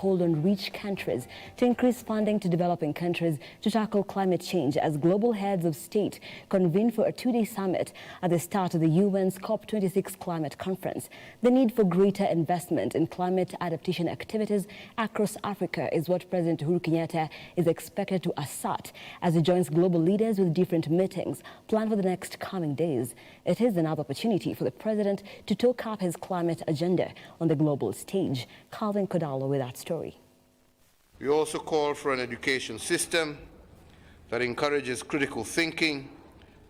called on rich countries to increase funding to developing countries to tackle climate change as global heads of state convene for a two-day summit at the start of the UN's COP26 climate conference. The need for greater investment in climate adaptation activities across Africa is what President Uhuru Kenyatta is expected to assert as he joins global leaders with different meetings planned for the next coming days. It is another opportunity for the president to talk up his climate agenda on the global stage. Calvin Kodalo with that story. We also call for an education system that encourages critical thinking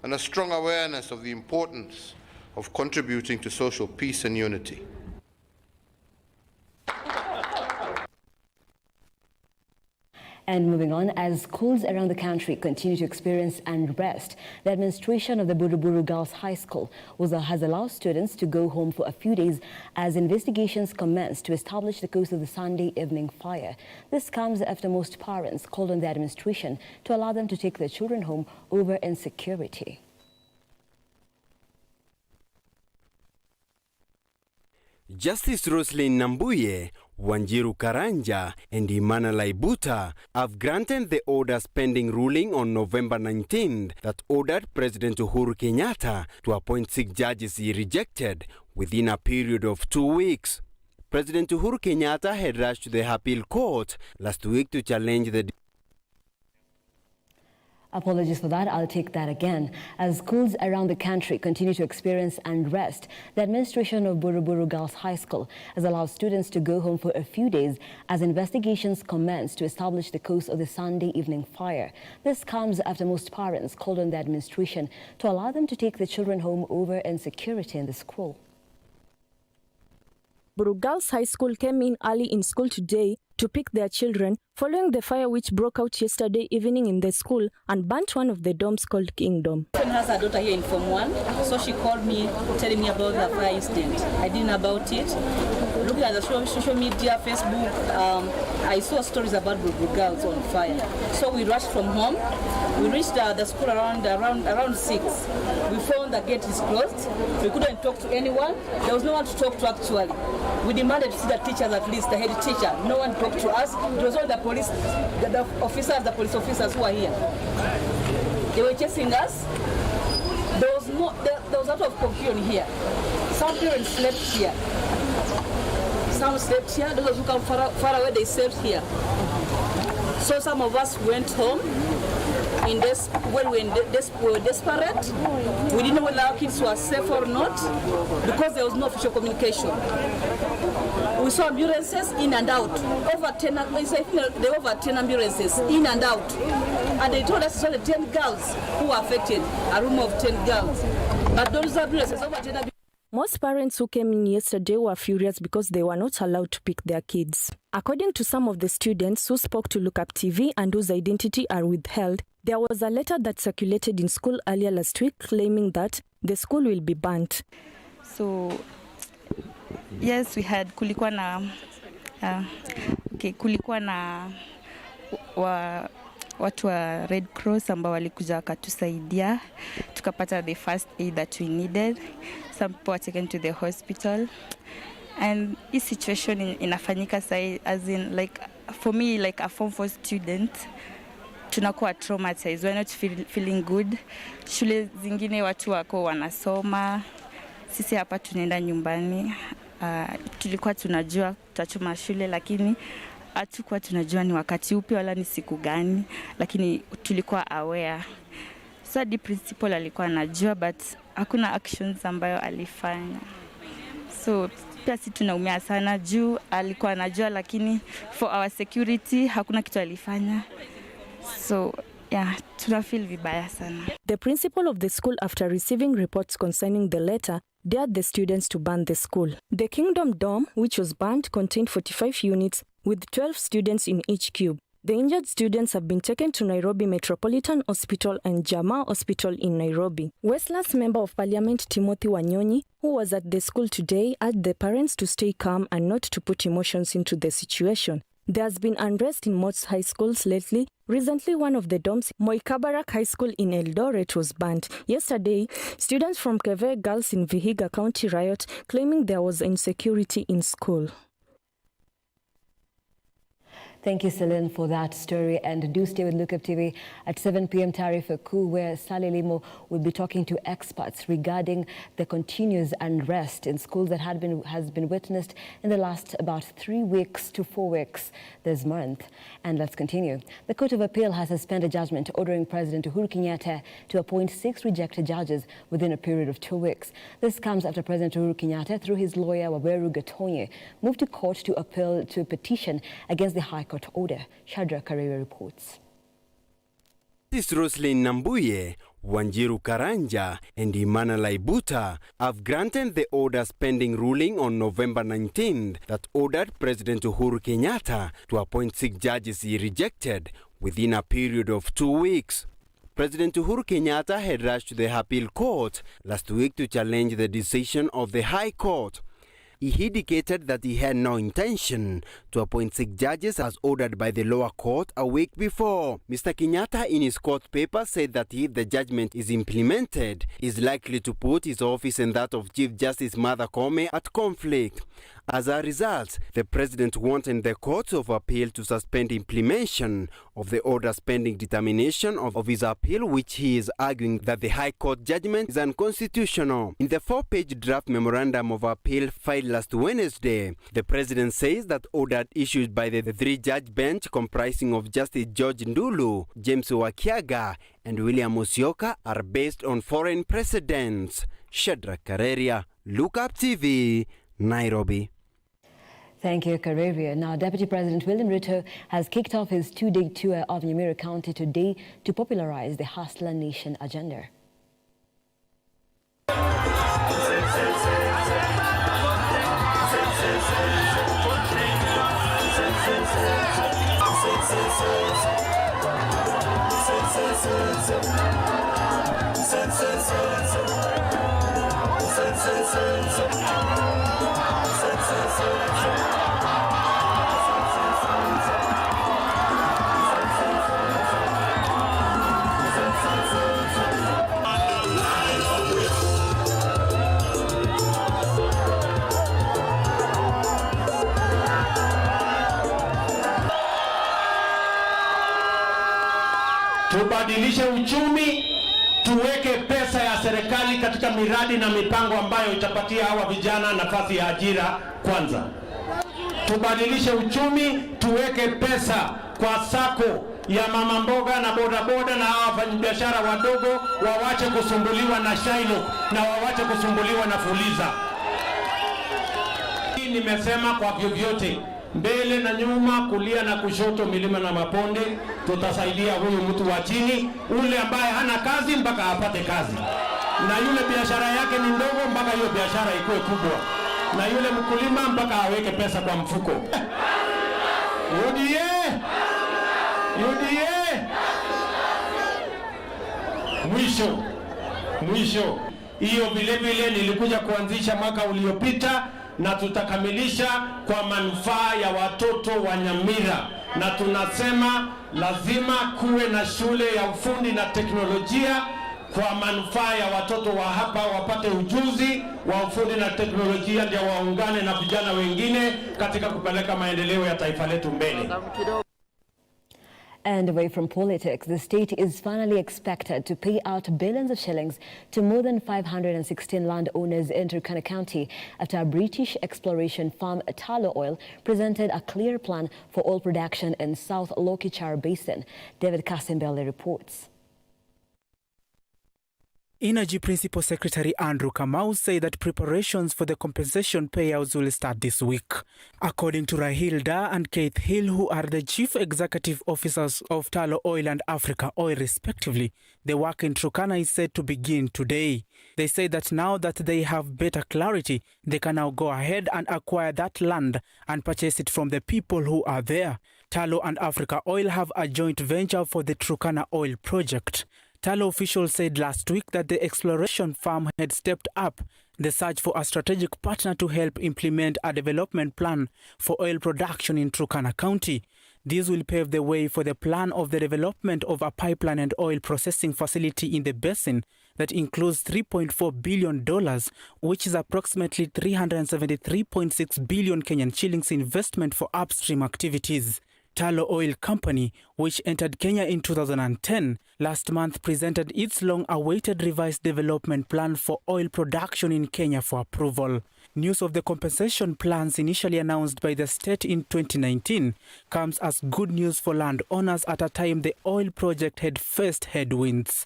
and a strong awareness of the importance of contributing to social peace and unity. And moving on, as schools around the country continue to experience unrest, the administration of the Buruburu Girls High School has allowed students to go home for a few days as investigations commence to establish the cause of the Sunday evening fire. This comes after most parents called on the administration to allow them to take their children home over insecurity. Justice Roslyn Nambuye, Wanjiru Karanja and Imana Laibuta have granted the order's pending ruling on November 19th that ordered President Uhuru Kenyatta to appoint 6 judges he rejected within a period of 2 weeks. President Uhuru Kenyatta had rushed to the appeal court last week to challenge the Apologies for that, I'll take that again. As schools around the country continue to experience unrest, the administration of Buruburu Girls High School has allowed students to go home for a few days as investigations commence to establish the cause of the Sunday evening fire. This comes after most parents called on the administration to allow them to take their children home over insecurity in the school. Buruburu Girls High School came in early in school today to pick their children following the fire which broke out yesterday evening in the school and burnt one of the dorms called Kingdom. She has a daughter here in Form 1, so she called me telling me about the fire incident. I didn't know about it. Looking at the social media, Facebook, I saw stories about Buruburu Girls on fire. So we rushed from home. We reached the school around 6. We found the gate is closed. We couldn't talk to anyone. There was no one to talk to actually. We demanded to see the teachers, at least the head teacher. No one talked to us. It was all the police, the police officers who are here. They were chasing us. There was a lot of confusion here. Some parents slept here. Some slept here. Those who come far away, they slept here. So some of us went home. When we were desperate, we didn't know whether our kids were safe or not because there was no official communication. We saw ambulances in and out. Over 10 ambulances in and out. And they told us it's only 10 girls who were affected, a room of 10 girls. But those ambulances, over 10 ambulances. Most parents who came in yesterday were furious because they were not allowed to pick their kids. According to some of the students who spoke to Look Up TV and whose identity are withheld, there was a letter that circulated in school earlier last week claiming that the school will be burnt. So, yes, we had kulikuwa na watu wa Red Cross ambao walikuja wakatusaidia. Tukapata the first aid that we needed. Some people were taken to the hospital. And this situation inafanyika sai, as in, like, for me, like a Form 4 student, tunakuwa traumatized. We're not feeling good. Shule zingine watu wako wanasoma. Sisi hapa tunaenda nyumbani. Tulikuwa tunajua tutachoma shule, lakini hatukuwa tunajua ni wakati upi wala ni siku gani, lakini tulikuwa aware. So the principal alikuwa anajua, but hakuna actions ambayo alifanya. So pia sisi tunaumia sana juu alikuwa anajua, lakini for our security hakuna kitu alifanya. So yeah, tuna feel vibaya sana. The principal of the school, after receiving reports concerning the letter, dared the students to burn the school. The Kingdom dorm, which was burnt, contained 45 units with 12 students in each cube. The injured students have been taken to Nairobi Metropolitan Hospital and Jama Hospital in Nairobi. Westlands Member of Parliament Timothy Wanyonyi, who was at the school today, urged the parents to stay calm and not to put emotions into the situation. There has been unrest in most high schools lately. Recently, one of the dorms, Moikabarak High School in Eldoret, was burnt. Yesterday, students from Keve Girls in Vihiga County riot, claiming there was insecurity in school. Thank you, Celine, for that story. And do stay with Look Up TV at 7 p.m. Tarifa Kuu, where Sally Limo will be talking to experts regarding the continuous unrest in schools that has been witnessed in the last about 3 weeks to 4 weeks this month. And let's continue. The Court of Appeal has suspended judgment ordering President Uhuru Kenyatta to appoint 6 rejected judges within a period of 2 weeks. This comes after President Uhuru Kenyatta, through his lawyer Waweru Gatonye, moved to court to appeal to a petition against the High Court order. Shadra Karere reports. Justice Roslyn Nambuye, Wanjiru Karanja and Imana Laibuta have granted the order's pending ruling on November 19th that ordered President Uhuru Kenyatta to appoint 6 judges he rejected within a period of 2 weeks. President Uhuru Kenyatta had rushed to the appeal court last week to challenge the decision of the High Court. He indicated that he had no intention to appoint 6 judges as ordered by the lower court a week before. Mr. Kenyatta in his court paper said that if the judgment is implemented, he is likely to put his office and that of Chief Justice Martha Koome at conflict. As a result, the president wanted the Court of Appeal to suspend implementation of the order's pending determination of his appeal, which he is arguing that the High Court judgment is unconstitutional. In the 4-page draft memorandum of appeal filed last Wednesday, the president says that order issued by the 3-judge bench comprising of Justice George Ndulu, James Wakiaga, and William Musyoka are based on foreign precedents. Shadrach Kareria, Look Up TV, Nairobi. Thank you, Karevia. Now, Deputy President William Ruto has kicked off his 2-day tour of Nyamira County today to popularize the Hustler Nation agenda. Tubadilishe uchumi, tuweke pesa ya serikali katika miradi na mipango ambayo itapatia hawa vijana nafasi ya ajira kwanza. Tubadilishe uchumi, tuweke pesa kwa sako ya mama mboga na bodaboda na hawa wafanyabiashara wadogo, wawache kusumbuliwa na Shailo na wawache kusumbuliwa na Fuliza. Hii nimesema kwa vyovyote, mbele na nyuma, kulia na kushoto, milima na maponde, tutasaidia huyu mtu wa chini, ule ambaye hana kazi mpaka apate kazi, na yule biashara yake ni ndogo mpaka hiyo biashara ikuwe kubwa, na yule mkulima mpaka aweke pesa kwa mfuko. UDA! UDA! Mwisho. Hiyo vile vile nilikuja kuanzisha mwaka uliopita, na tutakamilisha kwa manufaa ya watoto wa Nyamira, na tunasema lazima kuwe na shule ya ufundi na teknolojia kwa manufaa ya watoto wa hapa, wapate ujuzi wa ufundi na teknolojia, ndio waungane na vijana wengine katika kupeleka maendeleo ya taifa letu mbele. And away from politics, the state is finally expected to pay out billions of shillings to more than 516 landowners in Turkana County after a British exploration firm, Talo Oil, presented a clear plan for oil production in South Lokichar Basin. David Kasimbele reports. Energy Principal Secretary Andrew Kamau said that preparations for the compensation payouts will start this week. According to Rahil Da and Keith Hill, who are the Chief Executive Officers of Talo Oil and Africa Oil respectively, the work in Turkana is set to begin today. They say that now that they have better clarity, they can now go ahead and acquire that land and purchase it from the people who are there. Talo and Africa Oil have a joint venture for the Turkana Oil project. Talo officials said last week that the exploration firm had stepped up the search for a strategic partner to help implement a development plan for oil production in Turkana County. This will pave the way for the plan of the development of a pipeline and oil processing facility in the basin that includes $3.4 billion, which is approximately 373.6 billion Kenyan shillings investment for upstream activities. Tullow Oil Company, which entered Kenya in 2010, last month presented its long-awaited revised development plan for oil production in Kenya for approval. News of the compensation plans initially announced by the state in 2019 comes as good news for landowners at a time the oil project had faced headwinds.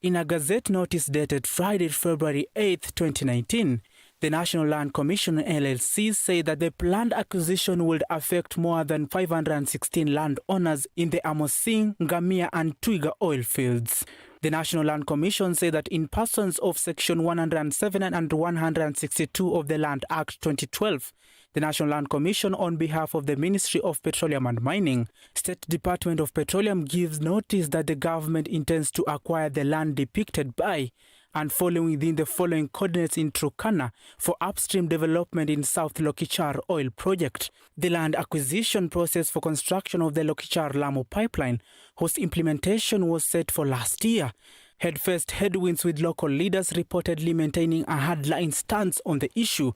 In a Gazette notice dated Friday, February 8, 2019, the National Land Commission LLC said that the planned acquisition would affect more than 516 landowners in the Amosing, Ngamia and Twiga oil fields. The National Land Commission said that in persons of Section 107 and 162 of the Land Act 2012, the National Land Commission, on behalf of the Ministry of Petroleum and Mining, State Department of Petroleum, gives notice that the government intends to acquire the land depicted by and falling within the following coordinates in Turkana for upstream development in South Lokichar oil project. The land acquisition process for construction of the Lokichar-Lamu pipeline, whose implementation was set for last year, had faced headwinds, with local leaders reportedly maintaining a hardline stance on the issue.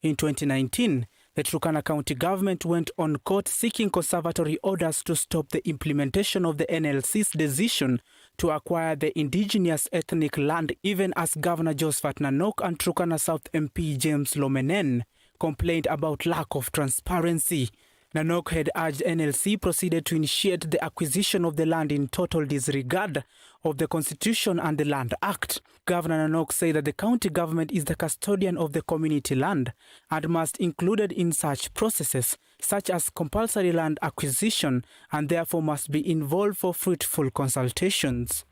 In 2019, the Turkana County government went on court seeking conservatory orders to stop the implementation of the NLC's decision to acquire the indigenous ethnic land, even as Governor Josephat Nanok and Turkana South MP James Lomenen complained about lack of transparency. Nanok had urged NLC proceeded to initiate the acquisition of the land in total disregard of the Constitution and the Land Act. Governor Nanok said that the county government is the custodian of the community land and must included in such processes, such as compulsory land acquisition, and therefore must be involved for fruitful consultations.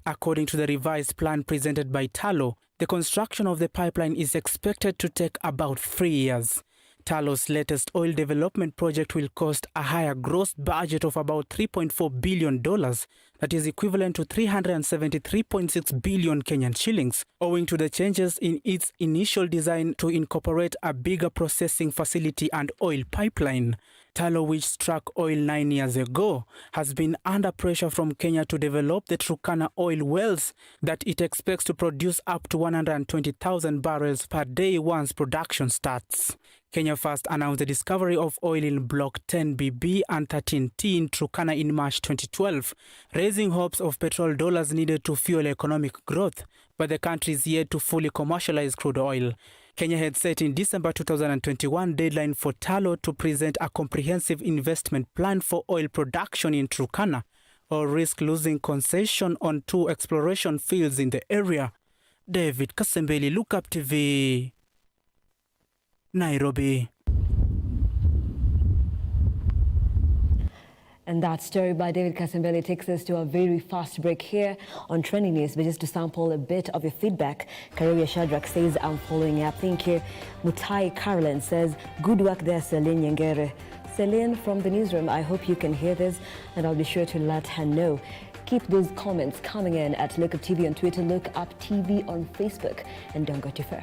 According to the revised plan presented by Tullow, the construction of the pipeline is expected to take about 3 years. Tullow's latest oil development project will cost a higher gross budget of about $3.4 billion, that is equivalent to 373.6 billion Kenyan shillings, owing to the changes in its initial design to incorporate a bigger processing facility and oil pipeline. Tullow, which struck oil 9 years ago, has been under pressure from Kenya to develop the Turkana oil wells that it expects to produce up to 120,000 barrels per day once production starts. Kenya first announced the discovery of oil in Block 10BB and 13T in Turkana in March 2012, raising hopes of petrol dollars needed to fuel economic growth, but the country is yet to fully commercialize crude oil. Kenya had set in December 2021 deadline for Tullow to present a comprehensive investment plan for oil production in Turkana, or risk losing concession on 2 exploration fields in the area. David Kasembeli, Lookup TV, Nairobi. And that story by David Kasembeli takes us to a very fast break here on Trending News. But just to sample a bit of your feedback, Karewia Shadrack says, I'm following up. Thank you. Mutai Caroline says, good work there, Celine Nyangere. Celine from the newsroom, I hope you can hear this, and I'll be sure to let her know. Keep those comments coming in at Lookup TV on Twitter, Lookup TV on Facebook, and don't go too far.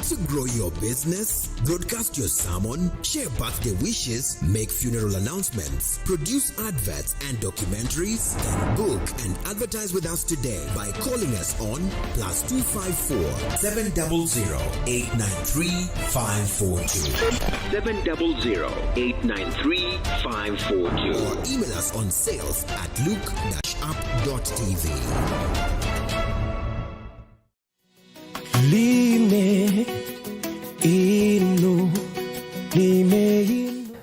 To grow your business, broadcast your sermon, share birthday wishes, make funeral announcements, produce adverts and documentaries, then book and advertise with us today by calling us on +254 700 893 542 700 893 542 or email us on sales@look-up.tv.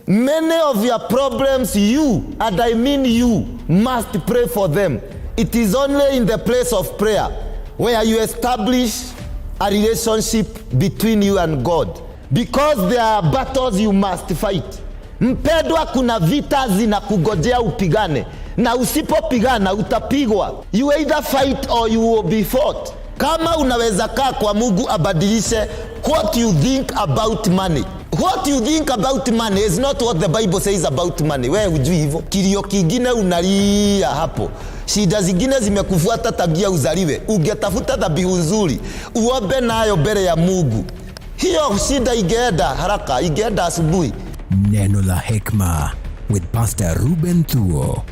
Many of your problems, you, and I mean you, must pray for them. It is only in the place of prayer where you establish a relationship between you and God. Because there are battles you must fight. Mpendwa, kuna vita zinakugojea upigane. na usipopigana utapigwa. You either fight or you will be fought. Kama unaweza kaa kwa Mungu abadilishe what you think about money. What you think about money is not what the Bible says about money. Wewe hujui hivyo. Kilio kingine unalia hapo. Shida zingine zimekufuata tabia uzaliwe. Ungetafuta dhabihu nzuri, uombe nayo mbele ya Mungu. Hiyo shida ingeenda haraka, ingeenda asubuhi. Neno la Hekma with Pastor Ruben Thuo.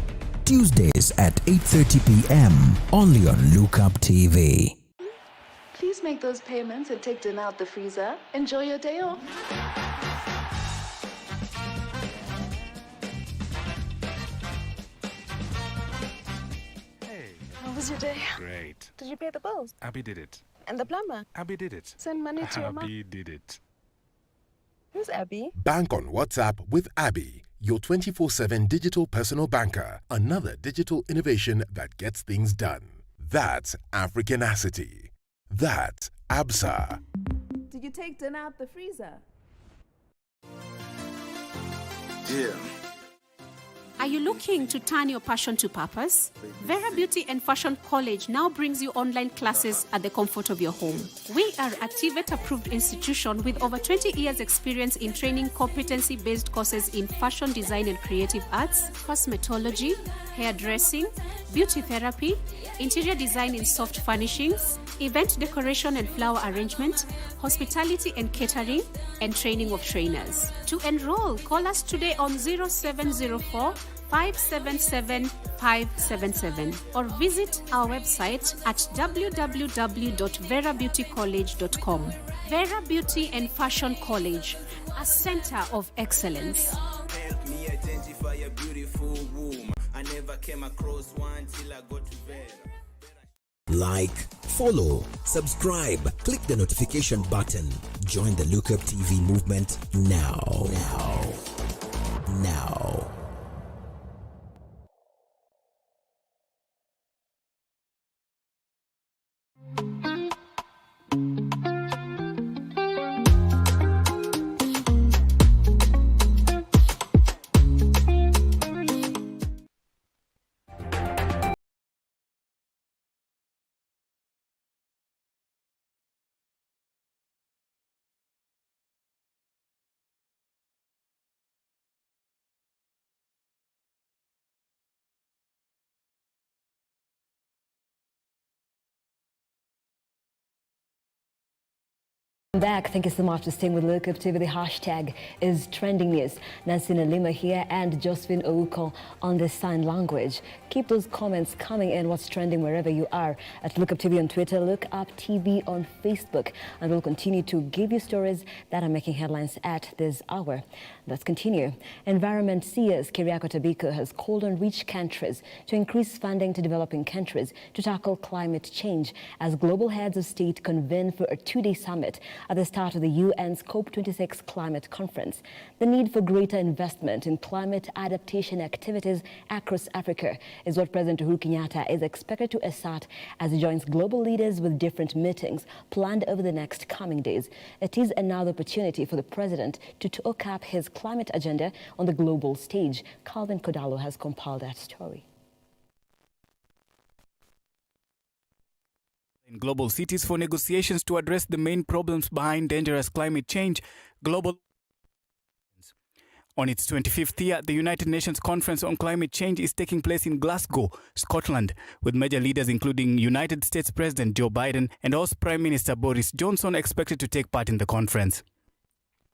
Tuesdays at 8:30 p.m. only on Look Up TV. Please make those payments and take dinner out the freezer. Enjoy your day off. Hey. How was your day? Great. Did you pay the bills? Abby did it. And the plumber? Abby did it. Send money to your mom? Abby did it. Who's Abby? Bank on WhatsApp with Abby, your 24/7 digital personal banker. Another digital innovation that gets things done. That's Africanacity. That's ABSA. Did you take dinner out the freezer? Yeah. Are you looking to turn your passion to purpose? Vera Beauty and Fashion College now brings you online classes at the comfort of your home. We are a TVET-approved institution with over 20 years' experience in training competency-based courses in fashion design and creative arts, cosmetology, hairdressing, beauty therapy, interior design in soft furnishings, event decoration and flower arrangement, hospitality and catering, and training of trainers. To enroll, call us today on 0704 577 577 or visit our website at www.verabeautycollege.com. Vera Beauty and Fashion College, a center of excellence. Help me identify a beautiful woman. I never came across one till I got to Vera. Like, follow, subscribe, click the notification button. Join the Look Up TV movement now. Back. Thank you so much for staying with Look Up TV. The hashtag is trending news. Nancy Nalima here and Josephine Ouko on the sign language. Keep those comments coming in. What's trending wherever you are at Look Up TV on Twitter, Look Up TV on Facebook, and we'll continue to give you stories that are making headlines at this hour. Let's continue. Environment seers Keriako Tabiko has called on rich countries to increase funding to developing countries to tackle climate change as global heads of state convene for a two-day summit at the start of the UN's COP26 climate conference. The need for greater investment in climate adaptation activities across Africa is what President Uhuru Kenyatta is expected to assert as he joins global leaders with different meetings planned over the next coming days. It is another opportunity for the president to talk up his climate agenda on the global stage. Calvin Kodalo has compiled that story. In global cities for negotiations to address the main problems behind dangerous climate change, global. On its 25th year, the United Nations Conference on Climate Change is taking place in Glasgow, Scotland, with major leaders including United States President Joe Biden and also Prime Minister Boris Johnson expected to take part in the conference.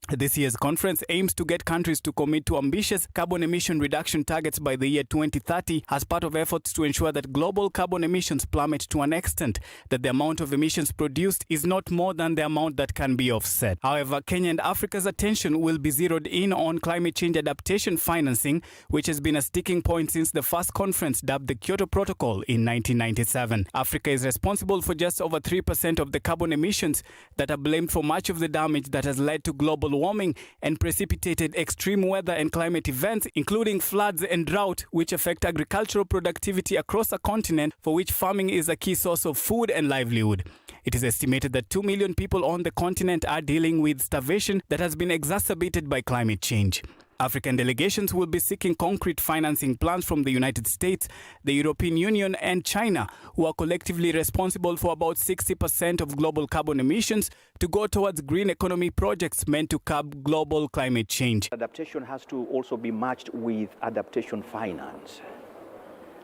This year's conference aims to get countries to commit to ambitious carbon emission reduction targets by the year 2030 as part of efforts to ensure that global carbon emissions plummet to an extent that the amount of emissions produced is not more than the amount that can be offset. However, Kenya and Africa's attention will be zeroed in on climate change adaptation financing, which has been a sticking point since the first conference dubbed the Kyoto Protocol in 1997. Africa is responsible for just over 3% of the carbon emissions that are blamed for much of the damage that has led to global warming and precipitated extreme weather and climate events, including floods and drought, which affect agricultural productivity across a continent for which farming is a key source of food and livelihood. It is estimated that 2 million people on the continent are dealing with starvation that has been exacerbated by climate change. African delegations will be seeking concrete financing plans from the United States, the European Union and China, who are collectively responsible for about 60% of global carbon emissions, to go towards green economy projects meant to curb global climate change. Adaptation has to also be matched with adaptation finance.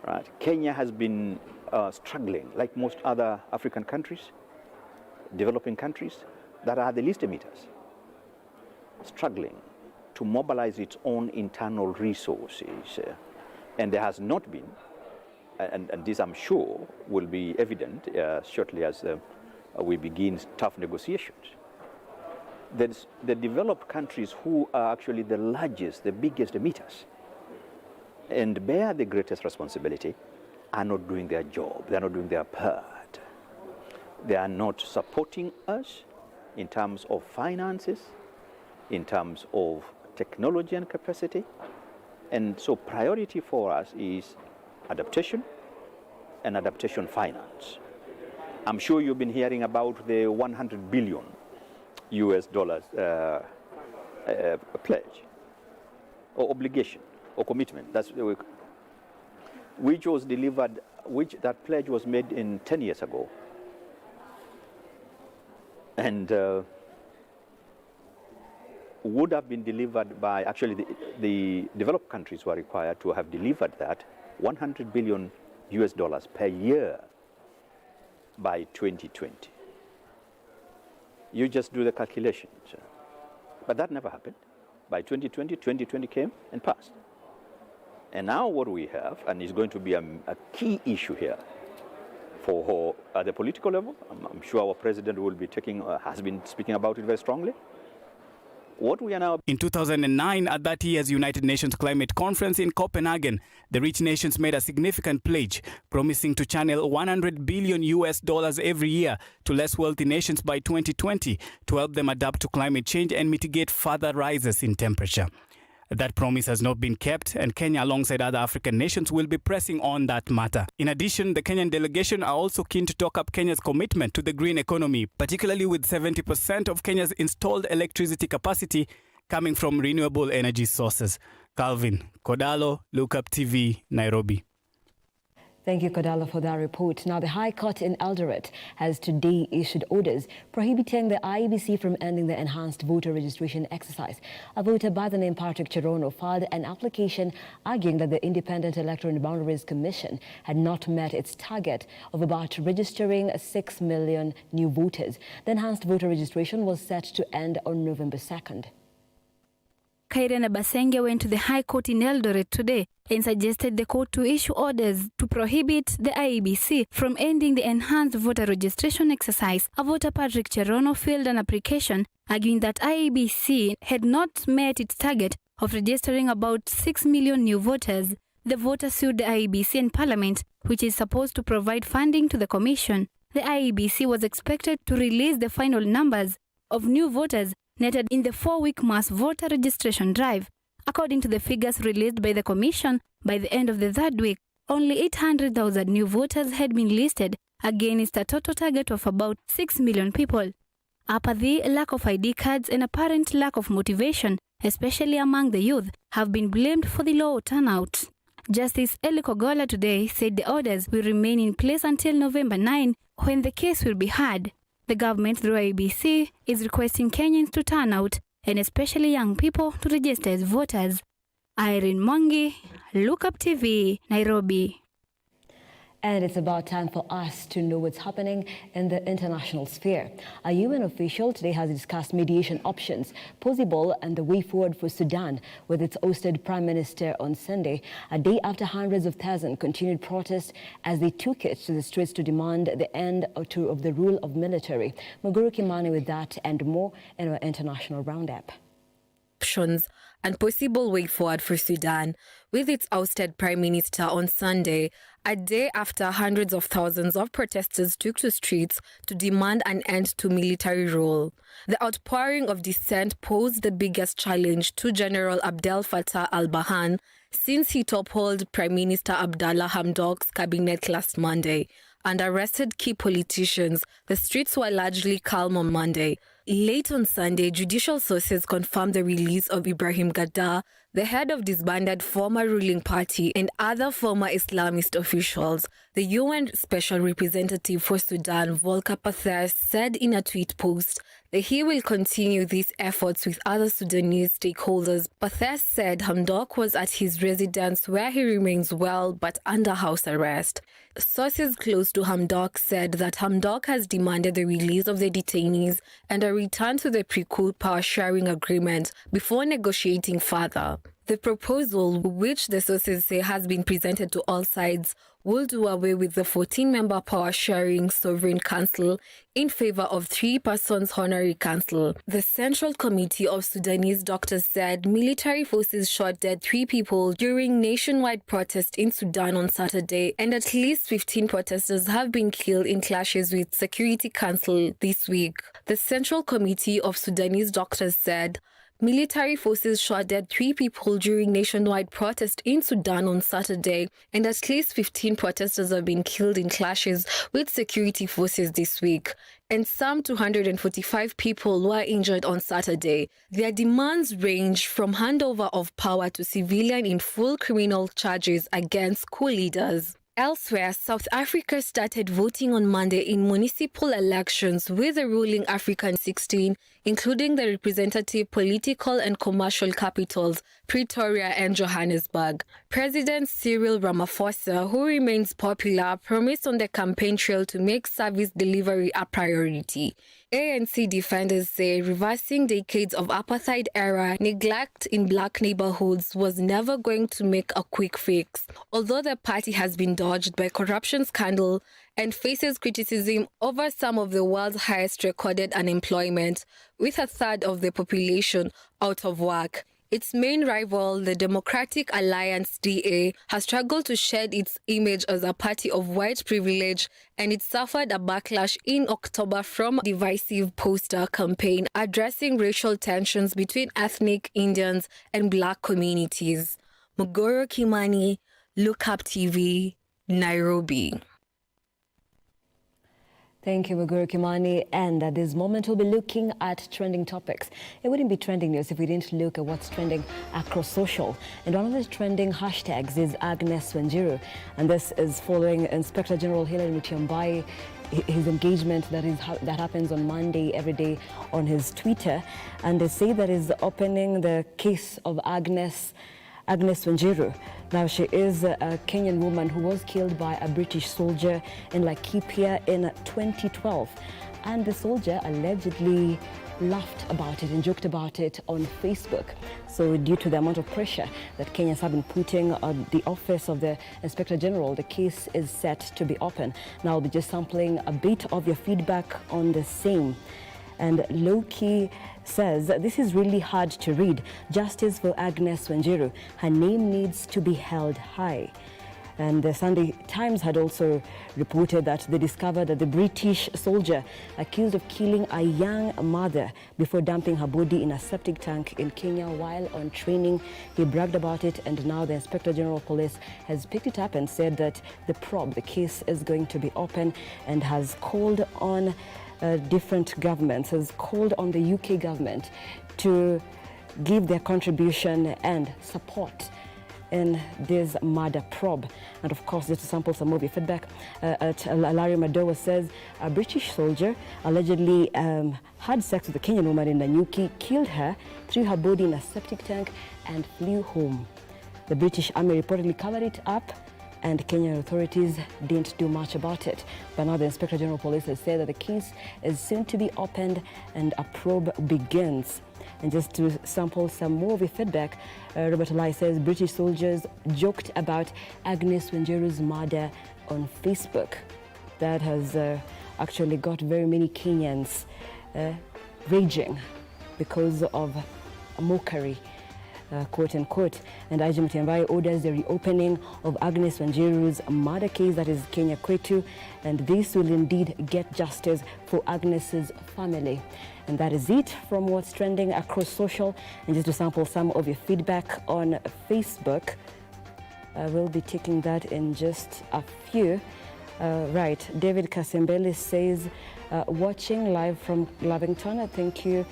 Right? Kenya has been struggling, like most other African countries, developing countries that are the least emitters, struggling to mobilize its own internal resources. And there has not been, and this I'm sure will be evident shortly as we begin tough negotiations. The developed countries who are actually the largest, the biggest emitters, and bear the greatest responsibility, are not doing their job. They're not doing their part. They are not supporting us in terms of finances, in terms of technology and capacity. And so priority for us is adaptation and adaptation finance. I'm sure you've been hearing about the $100 billion pledge or obligation or commitment. That's which was delivered, which that pledge was made in 10 years ago. And would have been delivered by, actually the developed countries were required to have delivered that $100 billion per year by 2020. You just do the calculations. But that never happened. By 2020 came and passed. And now what we have, and is going to be a key issue here for at the political level, I'm sure our president will be has been speaking about it very strongly. What we are now... In 2009, at that year's United Nations Climate Conference in Copenhagen, the rich nations made a significant pledge, promising to channel $100 billion every year to less wealthy nations by 2020 to help them adapt to climate change and mitigate further rises in temperature. That promise has not been kept, and Kenya, alongside other African nations, will be pressing on that matter. In addition, the Kenyan delegation are also keen to talk up Kenya's commitment to the green economy, particularly with 70% of Kenya's installed electricity capacity coming from renewable energy sources. Calvin Kodalo, Lookup TV, Nairobi. Thank you, Kodalo, for that report. Now, the High Court in Eldoret has today issued orders prohibiting the IEBC from ending the enhanced voter registration exercise. A voter by the name Patrick Cherono filed an application arguing that the Independent Electoral and Boundaries Commission had not met its target of about registering 6 million new voters. The enhanced voter registration was set to end on November 2nd. Kairena Basenge went to the High Court in Eldoret today and suggested the court to issue orders to prohibit the IEBC from ending the enhanced voter registration exercise. A voter, Patrick Cherono, filed an application arguing that IEBC had not met its target of registering about 6 million new voters. The voter sued the IEBC in Parliament, which is supposed to provide funding to the Commission. The IEBC was expected to release the final numbers of new voters netted in the 4-week mass voter registration drive. According to the figures released by the Commission, by the end of the third week, only 800,000 new voters had been listed against a total target of about 6 million people. Apathy, lack of ID cards, and apparent lack of motivation, especially among the youth, have been blamed for the low turnout. Justice Eli Kogola today said the orders will remain in place until November 9, when the case will be heard. The government, through IEBC, is requesting Kenyans to turn out, and especially young people, to register as voters. Irene Mwangi, Lookup TV, Nairobi. And it's about time for us to know what's happening in the international sphere. A UN official today has discussed mediation options possible and the way forward for Sudan with its ousted Prime Minister on Sunday, a day after hundreds of thousands continued protests as they took it to the streets to demand the end of the rule of military. Moguru Kimani with that and more in our international roundup. Options and possible way forward for Sudan with its ousted Prime Minister on Sunday, a day after hundreds of thousands of protesters took to streets to demand an end to military rule. The outpouring of dissent posed the biggest challenge to General Abdel Fattah al-Burhan since he toppled Prime Minister Abdallah Hamdok's cabinet last Monday and arrested key politicians. The streets were largely calm on Monday. Late on Sunday, judicial sources confirmed the release of Ibrahim Gaddar, the head of disbanded former ruling party, and other former Islamist officials. The UN Special Representative for Sudan, Volker Perthes, said in a tweet post that he will continue these efforts with other Sudanese stakeholders. Perthes said Hamdok was at his residence where he remains well but under house arrest. Sources close to Hamdok said that Hamdok has demanded the release of the detainees and a return to the pre-coup power-sharing agreement before negotiating further. The proposal, which the sources say has been presented to all sides, will do away with the 14-member power-sharing Sovereign Council in favor of 3-person honorary council. The Central Committee of Sudanese Doctors said military forces shot dead 3 people during nationwide protest in Sudan on Saturday, and at least 15 protesters have been killed in clashes with Security Council this week. The Central Committee of Sudanese Doctors said military forces shot dead 3 people during nationwide protest in Sudan on Saturday, and at least 15 protesters have been killed in clashes with security forces this week, and some 245 people were injured on Saturday. Their demands range from handover of power to civilian in full criminal charges against coup leaders. Elsewhere, South Africa started voting on Monday in municipal elections with the ruling African 16, including the representative political and commercial capitals, Pretoria and Johannesburg. President Cyril Ramaphosa, who remains popular, promised on the campaign trail to make service delivery a priority. ANC defenders say reversing decades of apartheid-era neglect in black neighborhoods was never going to make a quick fix, although the party has been dogged by corruption scandal and faces criticism over some of the world's highest recorded unemployment, with a third of the population out of work. Its main rival, the Democratic Alliance DA, has struggled to shed its image as a party of white privilege, and it suffered a backlash in October from a divisive poster campaign addressing racial tensions between ethnic Indians and black communities. Mogoro Kimani, Look Up TV, Nairobi. Thank you, Mogoro Kimani. And at this moment, we'll be looking at trending topics. It wouldn't be trending news if we didn't look at what's trending across social. And one of the trending hashtags is Agnes Wanjiru. And this is following Inspector General Hilary Mutyambai, his engagement that happens on Monday every day on his Twitter. And they say that is opening the case of Agnes Wanjiru. Now, she is a Kenyan woman who was killed by a British soldier in Laikipia in 2012. And the soldier allegedly laughed about it and joked about it on Facebook. So due to the amount of pressure that Kenyans have been putting on the office of the Inspector General, the case is set to be open. Now I'll be just sampling a bit of your feedback on the same. And Loki says, this is really hard to read. Justice for Agnes Wanjiru. Her name needs to be held high. And the Sunday Times had also reported that they discovered that the British soldier accused of killing a young mother before dumping her body in a septic tank in Kenya while on training. He bragged about it, and now the Inspector General of Police has picked it up and said that the case is going to be open, and has called on different governments, has called on the UK government to give their contribution and support in this murder probe. And of course, just to sample some of your feedback, Larry Madowa says a British soldier allegedly had sex with a Kenyan woman in Nanyuki, killed her, threw her body in a septic tank and flew home. The British Army reportedly covered it up, and Kenyan authorities didn't do much about it. But now the Inspector General of Police has said that the case is soon to be opened and a probe begins. And just to sample some more of your feedback, Robert Olai says British soldiers joked about Agnes Wanjiru's murder on Facebook. That has actually got very many Kenyans raging because of a mockery, quote unquote. And IG Mutyambai orders the reopening of Agnes Wanjiru's murder case, that is Kenya Kwetu, and this will indeed get justice for Agnes's family. And that is it from what's trending across social. And just to sample some of your feedback on Facebook, I will be taking that in just a few. Right. David Kasembeli says, watching live from Lavington. Thank you,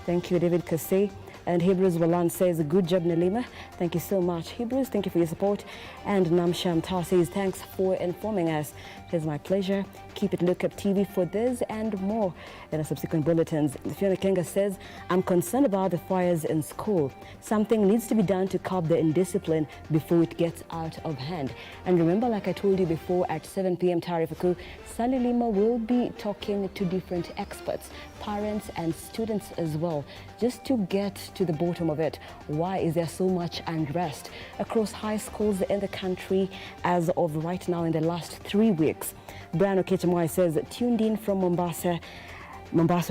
David Kase. And Hebrews Walan says, good job, Nalima. Thank you so much, Hebrews. Thank you for your support. And Namsham Tar says, thanks for informing us. It is my pleasure. Keep it Look Up TV for this and more in the subsequent bulletins. Fiona Kenga says, I'm concerned about the fires in school. Something needs to be done to curb the indiscipline before it gets out of hand. And remember, like I told you before, at 7 p.m. Tarifaku, Sally Lima will be talking to different experts, parents and students as well, just to get to the bottom of it. Why is there so much unrest across high schools in the country as of right now in the last 3 weeks? Brian Okechamoy says, tuned in from Mombasa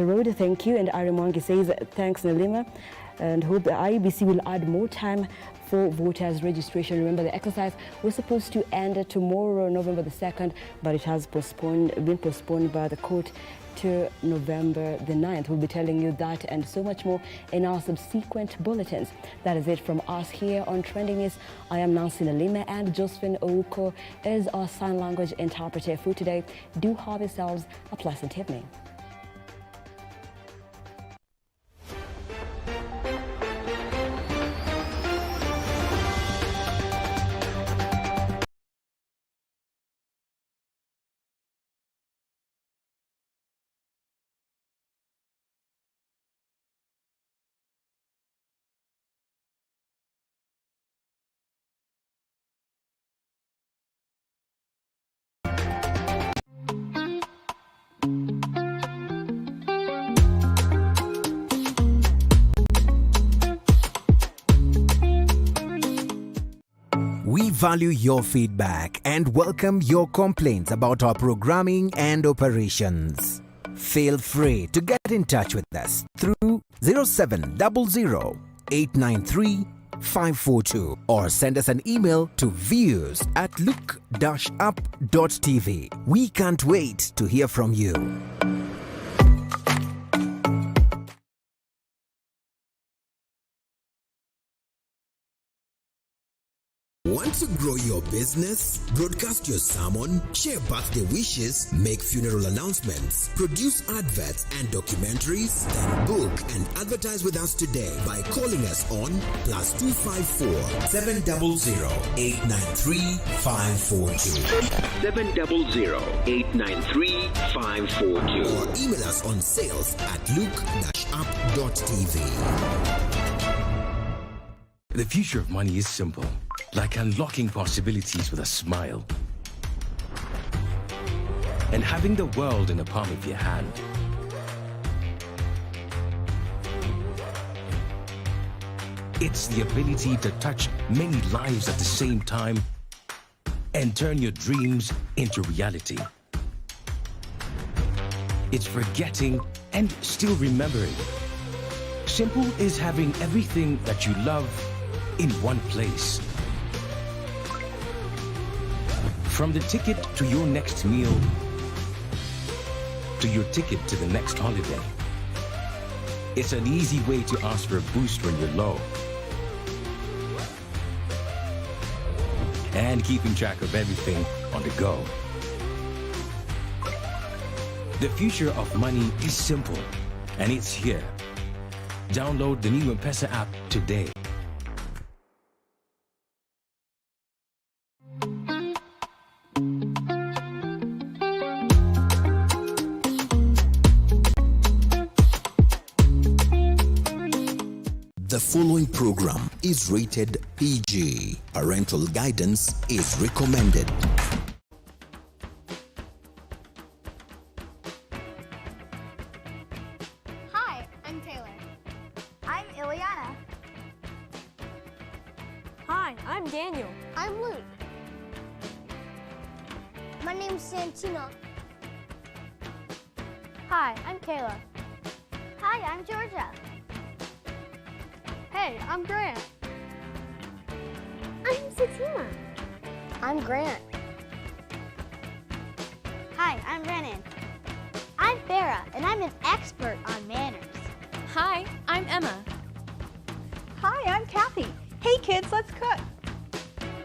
Road, thank you. And Ari Mwangi says, thanks Nalima, and hope the IEBC will add more time for voters registration. Remember, the exercise was supposed to end tomorrow, November the 2nd, but it has been postponed by the court to November the 9th. We'll be telling you that and so much more in our subsequent bulletins. That is it from us here on Trending News. I am Nancy Nalima, and Josephine Ouko is our sign language interpreter for today. Do have yourselves a pleasant evening. We value your feedback and welcome your complaints about our programming and operations. Feel free to get in touch with us through 0700 893 542 or send us an email to views@look-up.tv. We can't wait to hear from you. Want to grow your business? Broadcast your sermon, share birthday wishes, make funeral announcements, produce adverts and documentaries? Then book and advertise with us today by calling us on +254 700 893 542. 700 893 542. Or email us on sales@look-up.tv. The future of money is simple, like unlocking possibilities with a smile and having the world in the palm of your hand. It's the ability to touch many lives at the same time and turn your dreams into reality. It's forgetting and still remembering. Simple is having everything that you love in one place. From the ticket to your next meal, to your ticket to the next holiday. It's an easy way to ask for a boost when you're low. And keeping track of everything on the go. The future of money is simple, and it's here. Download the new M-Pesa app today. The following program is rated PG. Parental guidance is recommended. Hi, I'm Taylor. I'm Ileana. Hi, I'm Daniel. I'm Luke. My name's Santina. Hi, I'm Kayla. Hi, I'm Georgia. Hey, I'm Grant. I'm Satima. I'm Grant. Hi, I'm Renan. I'm Farah, and I'm an expert on manners. Hi, I'm Emma. Hi, I'm Kathy. Hey kids, let's cook.